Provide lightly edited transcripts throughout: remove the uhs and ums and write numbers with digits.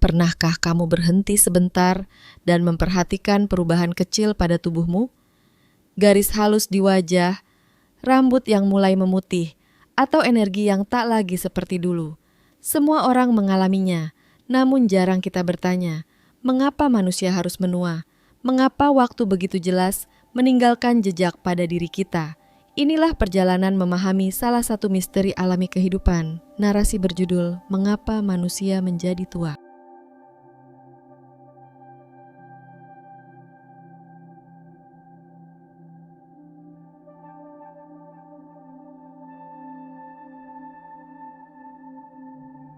Pernahkah kamu berhenti sebentar dan memperhatikan perubahan kecil pada tubuhmu? Garis halus di wajah, rambut yang mulai memutih, atau energi yang tak lagi seperti dulu. Semua orang mengalaminya, namun jarang kita bertanya, mengapa manusia harus menua? Mengapa waktu begitu jelas meninggalkan jejak pada diri kita? Inilah perjalanan memahami salah satu misteri alami kehidupan. Narasi berjudul, Mengapa Manusia Menjadi Tua?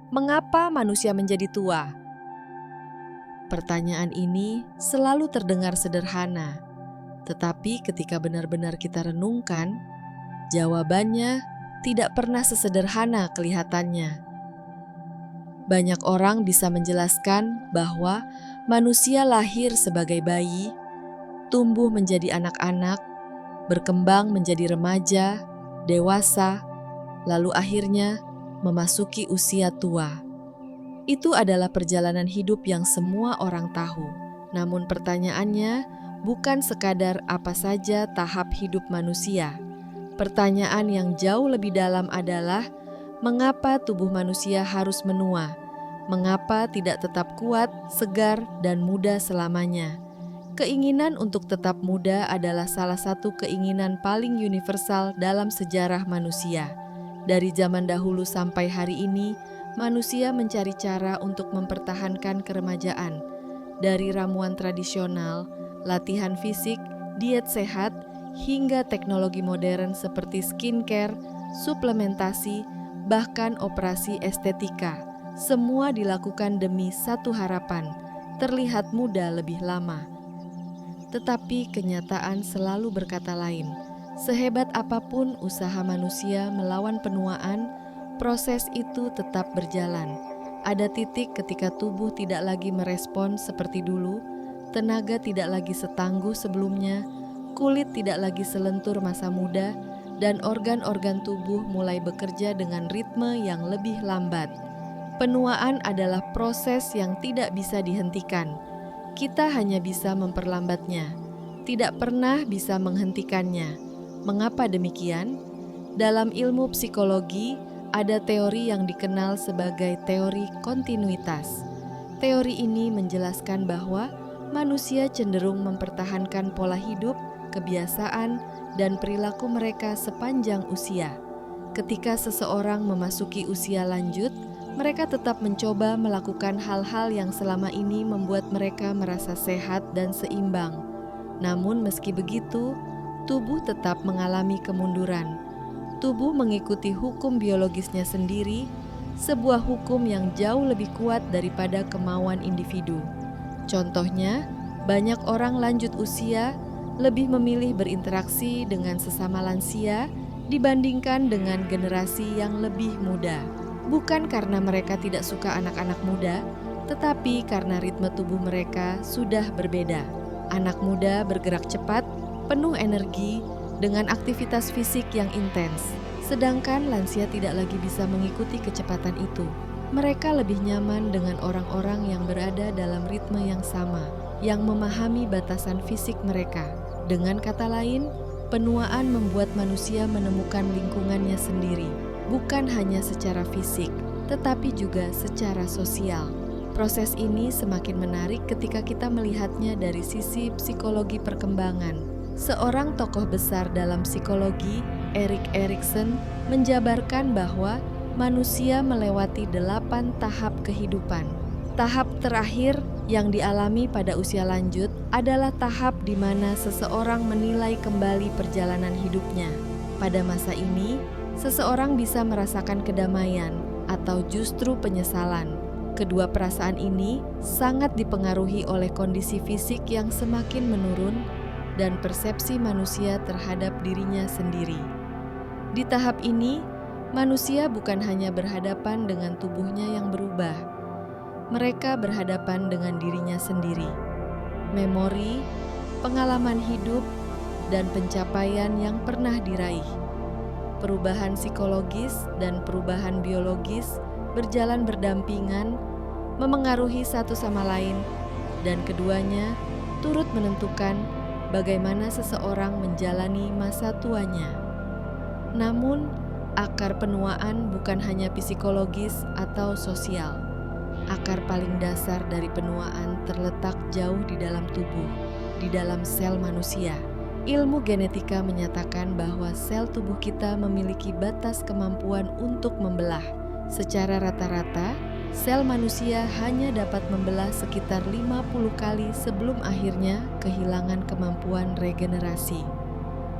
Mengapa manusia menjadi tua? Pertanyaan ini selalu terdengar sederhana, tetapi ketika benar-benar kita renungkan, jawabannya tidak pernah sesederhana kelihatannya. Banyak orang bisa menjelaskan bahwa manusia lahir sebagai bayi, tumbuh menjadi anak-anak, berkembang menjadi remaja, dewasa, lalu akhirnya memasuki usia tua. Itu adalah perjalanan hidup yang semua orang tahu. Namun pertanyaannya bukan sekadar apa saja tahap hidup manusia. Pertanyaan yang jauh lebih dalam adalah, mengapa tubuh manusia harus menua? Mengapa tidak tetap kuat, segar, dan muda selamanya? Keinginan untuk tetap muda adalah salah satu keinginan paling universal dalam sejarah manusia. Dari zaman dahulu sampai hari ini, manusia mencari cara untuk mempertahankan keremajaan. Dari ramuan tradisional, latihan fisik, diet sehat, hingga teknologi modern seperti skincare, suplementasi, bahkan operasi estetika. Semua dilakukan demi satu harapan, terlihat muda lebih lama. Tetapi kenyataan selalu berkata lain. Sehebat apapun usaha manusia melawan penuaan, proses itu tetap berjalan. Ada titik ketika tubuh tidak lagi merespon seperti dulu, tenaga tidak lagi setangguh sebelumnya, kulit tidak lagi selentur masa muda, dan organ-organ tubuh mulai bekerja dengan ritme yang lebih lambat. Penuaan adalah proses yang tidak bisa dihentikan. Kita hanya bisa memperlambatnya, tidak pernah bisa menghentikannya. Mengapa demikian? Dalam ilmu psikologi, ada teori yang dikenal sebagai teori kontinuitas. Teori ini menjelaskan bahwa manusia cenderung mempertahankan pola hidup, kebiasaan, dan perilaku mereka sepanjang usia. Ketika seseorang memasuki usia lanjut, mereka tetap mencoba melakukan hal-hal yang selama ini membuat mereka merasa sehat dan seimbang. Namun meski begitu, tubuh tetap mengalami kemunduran. Tubuh mengikuti hukum biologisnya sendiri, sebuah hukum yang jauh lebih kuat daripada kemauan individu. Contohnya, banyak orang lanjut usia lebih memilih berinteraksi dengan sesama lansia dibandingkan dengan generasi yang lebih muda. Bukan karena mereka tidak suka anak-anak muda, tetapi karena ritme tubuh mereka sudah berbeda. Anak muda bergerak cepat, penuh energi, dengan aktivitas fisik yang intens. Sedangkan lansia tidak lagi bisa mengikuti kecepatan itu. Mereka lebih nyaman dengan orang-orang yang berada dalam ritme yang sama, yang memahami batasan fisik mereka. Dengan kata lain, penuaan membuat manusia menemukan lingkungannya sendiri, bukan hanya secara fisik, tetapi juga secara sosial. Proses ini semakin menarik ketika kita melihatnya dari sisi psikologi perkembangan. Seorang tokoh besar dalam psikologi, Erik Erikson, menjabarkan bahwa manusia melewati 8 tahap kehidupan. Tahap terakhir yang dialami pada usia lanjut adalah tahap di mana seseorang menilai kembali perjalanan hidupnya. Pada masa ini, seseorang bisa merasakan kedamaian atau justru penyesalan. Kedua perasaan ini sangat dipengaruhi oleh kondisi fisik yang semakin menurun dan persepsi manusia terhadap dirinya sendiri. Di tahap ini, manusia bukan hanya berhadapan dengan tubuhnya yang berubah. Mereka berhadapan dengan dirinya sendiri. Memori, pengalaman hidup, dan pencapaian yang pernah diraih. Perubahan psikologis dan perubahan biologis berjalan berdampingan, memengaruhi satu sama lain, dan keduanya turut menentukan bagaimana seseorang menjalani masa tuanya. Namun, akar penuaan bukan hanya psikologis atau sosial. Akar paling dasar dari penuaan terletak jauh di dalam tubuh, di dalam sel manusia. Ilmu genetika menyatakan bahwa sel tubuh kita memiliki batas kemampuan untuk membelah. Secara rata-rata, sel manusia hanya dapat membelah sekitar 50 kali sebelum akhirnya kehilangan kemampuan regenerasi.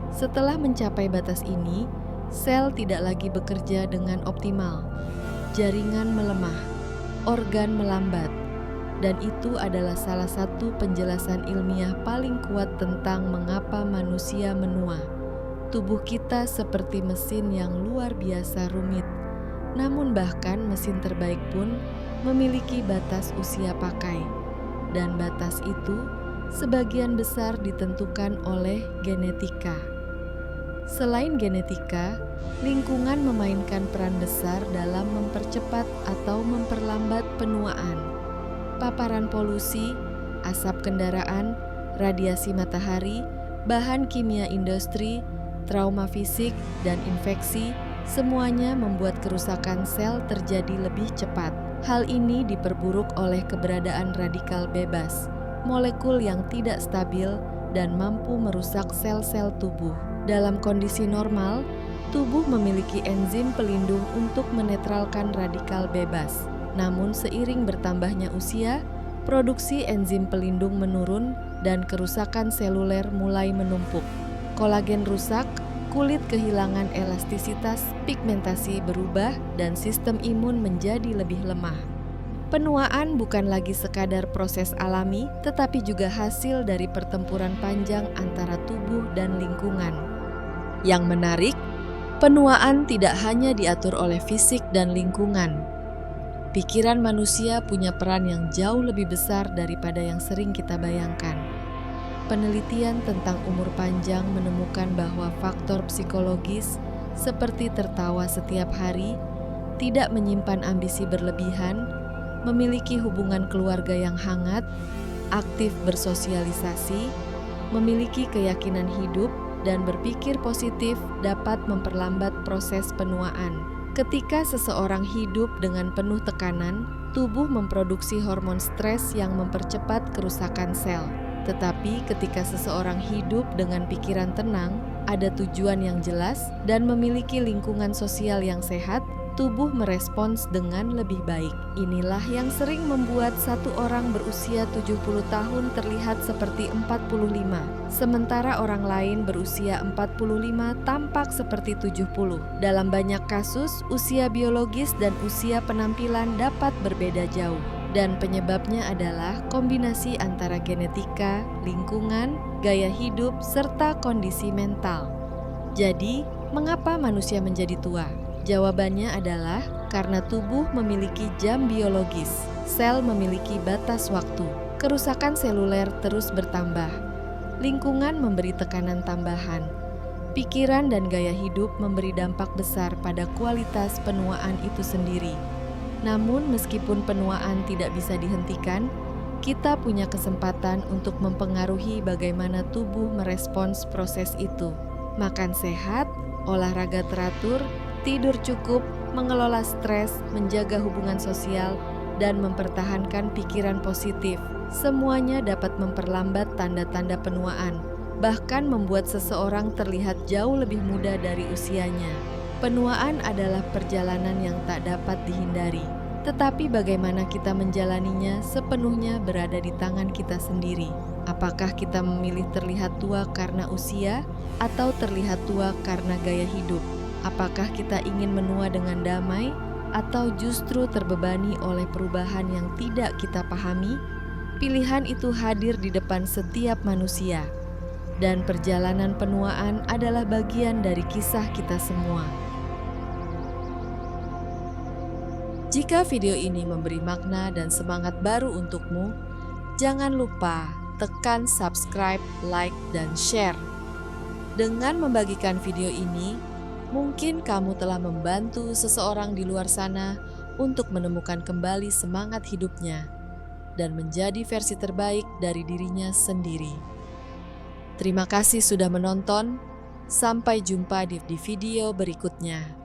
Setelah mencapai batas ini, sel tidak lagi bekerja dengan optimal. Jaringan melemah, organ melambat, dan itu adalah salah satu penjelasan ilmiah paling kuat tentang mengapa manusia menua. Tubuh kita seperti mesin yang luar biasa rumit. Namun bahkan mesin terbaik pun memiliki batas usia pakai. Dan batas itu sebagian besar ditentukan oleh genetika. Selain genetika, lingkungan memainkan peran besar dalam mempercepat atau memperlambat penuaan. Paparan polusi, asap kendaraan, radiasi matahari, bahan kimia industri, trauma fisik, dan infeksi, semuanya membuat kerusakan sel terjadi lebih cepat. Hal ini diperburuk oleh keberadaan radikal bebas, molekul yang tidak stabil dan mampu merusak sel-sel tubuh. Dalam kondisi normal, tubuh memiliki enzim pelindung untuk menetralkan radikal bebas. Namun seiring bertambahnya usia, produksi enzim pelindung menurun dan kerusakan seluler mulai menumpuk. Kolagen rusak, kulit kehilangan elastisitas, pigmentasi berubah, dan sistem imun menjadi lebih lemah. Penuaan bukan lagi sekadar proses alami, tetapi juga hasil dari pertempuran panjang antara tubuh dan lingkungan. Yang menarik, penuaan tidak hanya diatur oleh fisik dan lingkungan. Pikiran manusia punya peran yang jauh lebih besar daripada yang sering kita bayangkan. Penelitian tentang umur panjang menemukan bahwa faktor psikologis seperti tertawa setiap hari, tidak menyimpan ambisi berlebihan, memiliki hubungan keluarga yang hangat, aktif bersosialisasi, memiliki keyakinan hidup, dan berpikir positif dapat memperlambat proses penuaan. Ketika seseorang hidup dengan penuh tekanan, tubuh memproduksi hormon stres yang mempercepat kerusakan sel. Tetapi ketika seseorang hidup dengan pikiran tenang, ada tujuan yang jelas, dan memiliki lingkungan sosial yang sehat, tubuh merespons dengan lebih baik. Inilah yang sering membuat satu orang berusia 70 tahun terlihat seperti 45, sementara orang lain berusia 45 tampak seperti 70. Dalam banyak kasus, usia biologis dan usia penampilan dapat berbeda jauh. Dan penyebabnya adalah kombinasi antara genetika, lingkungan, gaya hidup, serta kondisi mental. Jadi, mengapa manusia menjadi tua? Jawabannya adalah karena tubuh memiliki jam biologis, sel memiliki batas waktu, kerusakan seluler terus bertambah, lingkungan memberi tekanan tambahan, pikiran dan gaya hidup memberi dampak besar pada kualitas penuaan itu sendiri. Namun meskipun penuaan tidak bisa dihentikan, kita punya kesempatan untuk mempengaruhi bagaimana tubuh merespons proses itu. Makan sehat, olahraga teratur, tidur cukup, mengelola stres, menjaga hubungan sosial, dan mempertahankan pikiran positif. Semuanya dapat memperlambat tanda-tanda penuaan, bahkan membuat seseorang terlihat jauh lebih muda dari usianya. Penuaan adalah perjalanan yang tak dapat dihindari, tetapi bagaimana kita menjalaninya sepenuhnya berada di tangan kita sendiri. Apakah kita memilih terlihat tua karena usia, atau terlihat tua karena gaya hidup? Apakah kita ingin menua dengan damai, atau justru terbebani oleh perubahan yang tidak kita pahami? Pilihan itu hadir di depan setiap manusia, dan perjalanan penuaan adalah bagian dari kisah kita semua. Jika video ini memberi makna dan semangat baru untukmu, jangan lupa tekan subscribe, like, dan share. Dengan membagikan video ini, mungkin kamu telah membantu seseorang di luar sana untuk menemukan kembali semangat hidupnya dan menjadi versi terbaik dari dirinya sendiri. Terima kasih sudah menonton. Sampai jumpa di video berikutnya.